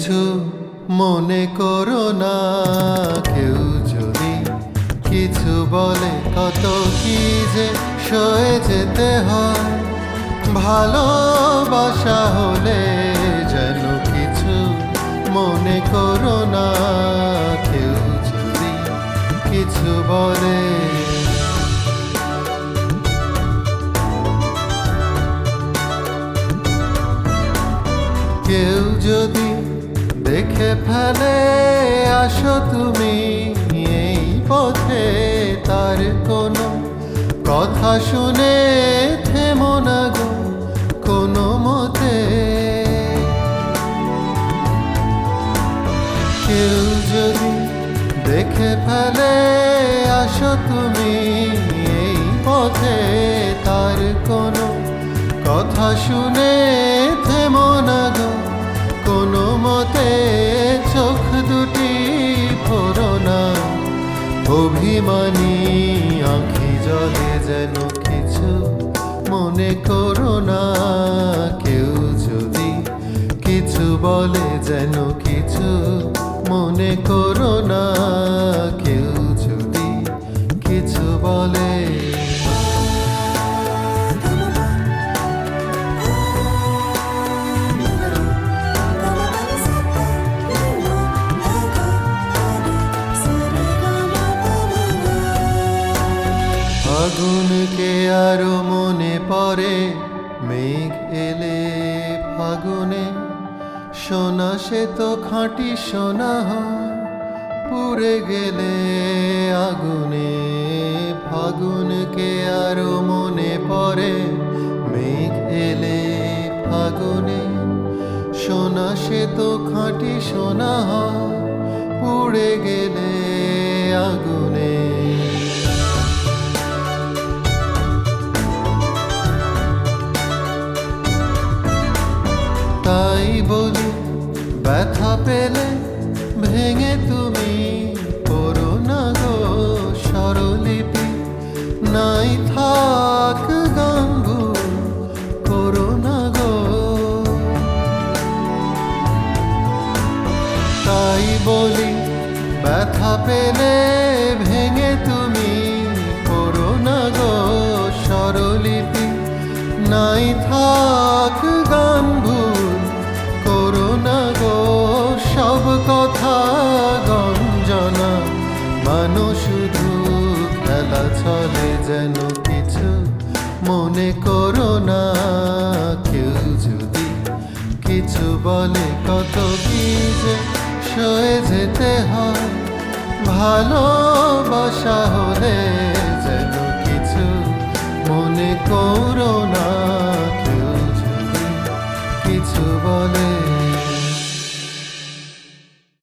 কিছু মনে করো না, কেউ যদি কিছু বলে কত কি যে সয়ে যেতে হয়। ভালোবাসা হলে যেন কিছু মনে করো না, কেউ যদি কিছু বলে। কেউ যদি দেখে ফেলে আসো তুমি এই পথে, তার কোনো কথা শুনে থেমো না গো কোনো মতে। কেউ যদি দেখে ফেলে আসো তুমি এই পথে, তার কোনো কথা শুনে থেমো না গো কোনো মতে। চোখ দুটি ভরো না অভিমানী আঁখি জলে, যেন কিছু মনে করো না, কেউ যদি কিছু বলে যেন কিছু মনে করো না, কেউ যদি কিছু বলে। ফাগুনকে আরো মনে পড়ে, মেঘ এলে ফাগুনে, সোনা সে তো খাঁটি সোনা হয় পুড়ে গেলে আগুনে। ফাগুনকে আরো মনে পড়ে, মেঘ এলে ফাগুনে, সোনা সে তো খাঁটি সোনা হয় পুড়ে গেলে আগুনে। তাই বলি ব্যথা পেলে ভেঙে তুমি পড়ো না গো স্বরলিপি, নাই থাক গাম্ভু করো না গো। তাই বলি ব্যথা পেলে ভেঙে তুমি পড়ো না গো স্বরলিপি, নাই থাক গাম্ভু করো না গো। সব কথা গঞ্জনা মানো শুধু খেলা চলে, যেন কিছু মনে করো না, কেউ যদি কিছু বলে কত কি যে সয়ে যেতে হয়। ভালোবাসা হলে যেন কিছু মনে করো না, কেউ যদি কিছু বলে।